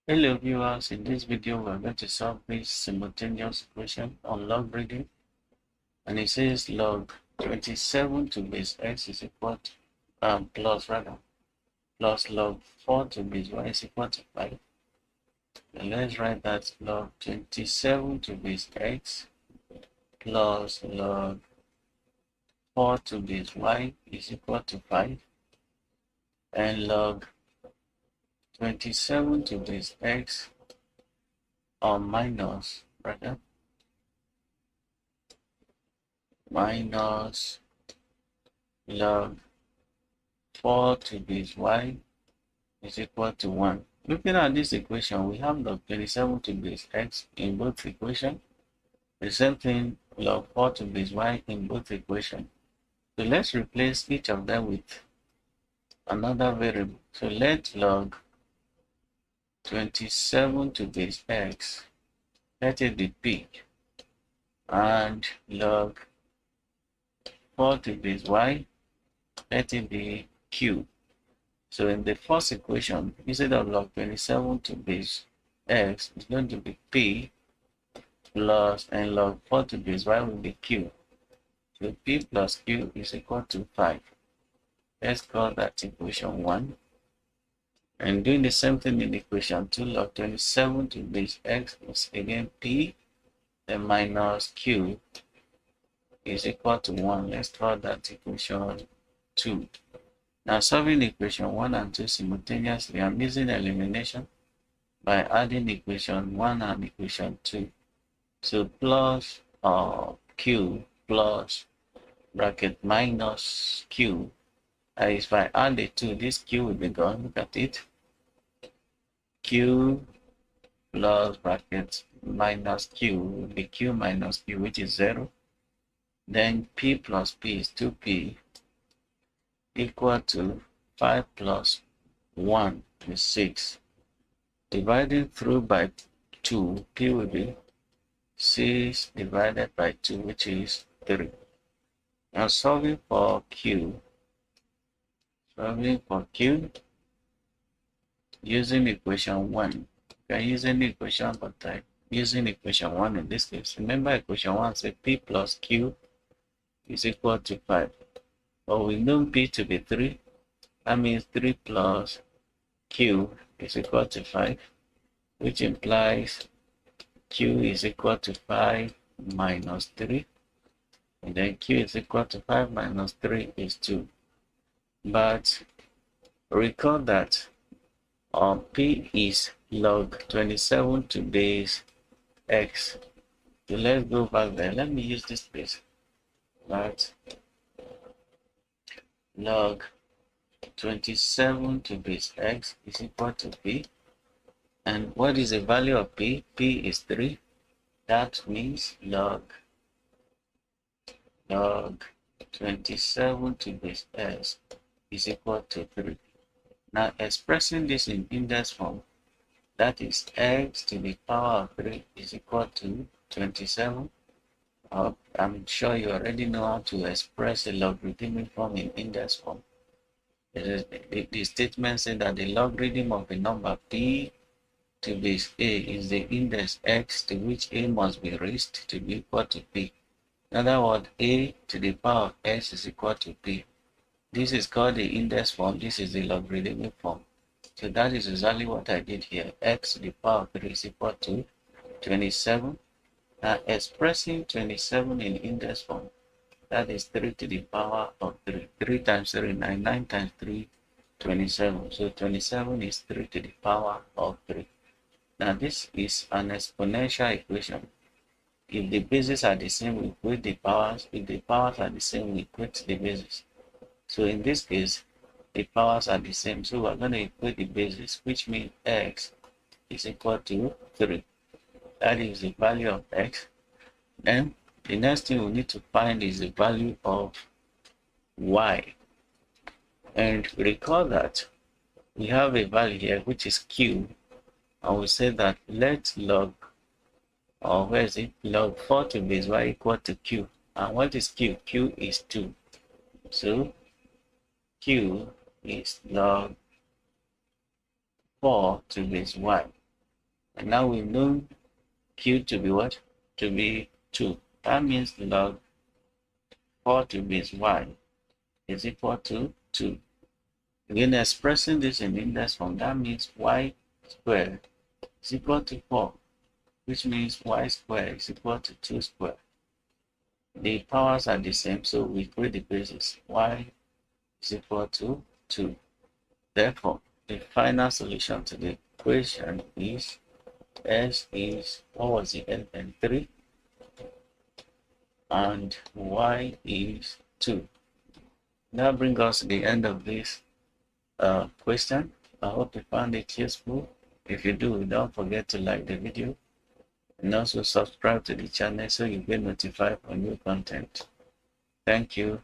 Hello viewers, in this video we are going to solve this simultaneous equation on log reading, and it says log 27 to base x is equal to plus log 4 to base y is equal to 5. And let's write that log 27 to base x plus log 4 to base y is equal to 5, and log 27 to base x or minus log 4 to base y is equal to 1. Looking at this equation, we have log 27 to base x in both equations. The same thing, log 4 to base y in both equations. So let's replace each of them with another variable. So let log 27 to base x, let it be p, and log 4 to base y, let it be q. So in the first equation, instead of log 27 to base x, it's going to be p plus, and log 4 to base y will be q. So p plus q is equal to 5. Let's call that equation 1. And doing the same thing in equation 2, log 27 to base x is again p, then minus q is equal to 1. Let's call that equation 2. Now solving equation 1 and 2 simultaneously, I'm using elimination by adding equation 1 and equation 2. So plus q plus bracket minus q. If I add the 2, this q will be gone. Look at it. Q plus bracket minus q will be q minus q, which is 0. Then p plus p is 2p equal to 5 plus 1 is 6. Dividing through by 2, p will be 6 divided by 2, which is 3. Now solving for q using equation 1. We are using equation, but using equation 1 in this case. Remember equation 1 says p plus q is equal to 5. But we know p to be 3. That means 3 plus q is equal to 5, which implies q is equal to 5 minus 3. And then q is equal to 5 minus 3 is 2. But recall that p is log 27 to base x. So let's go back there. Let me use this base. That log 27 to base x is equal to p. And what is the value of p? P is 3. That means log 27 to base x is equal to 3. Now expressing this in index form, that is x to the power of 3 is equal to 27. I'm sure you already know how to express a logarithmic form in index form. The statement says that the logarithm of a number p to base a is the index x to which a must be raised to be equal to p. In other words, a to the power of x is equal to p. This is called the index form. This is the logarithmic form. So that is exactly what I did here. X to the power of 3 is equal to 27. Now expressing 27 in index form, that is 3 to the power of 3. 3 times 3, 9. 9 times 3, 27. So 27 is 3 to the power of 3. Now this is an exponential equation. If the bases are the same, we equate the powers. If the powers are the same, we equate the bases. So in this case, the powers are the same. So we're going to equate the bases, which means x is equal to 3. That is the value of x. Then the next thing we need to find is the value of y. And recall that we have a value here, which is q. And we say that let log, or where is it? Log 4 to base y equal to q. And what is q? Q is 2. So q is log 4 to base y. And now we know Q to be what? To be 2. That means log4 to base y is equal to 2. Again, expressing this in index form, that means y squared is equal to 4, which means y squared is equal to 2 squared. The powers are the same, so we create the basis. Y is equal to 2. Therefore, the final solution to the equation is S is, what was the element? 3, and Y is 2. That brings us to the end of this question. I hope you found it useful. If you do, don't forget to like the video and also subscribe to the channel so you get notified for new content. Thank you.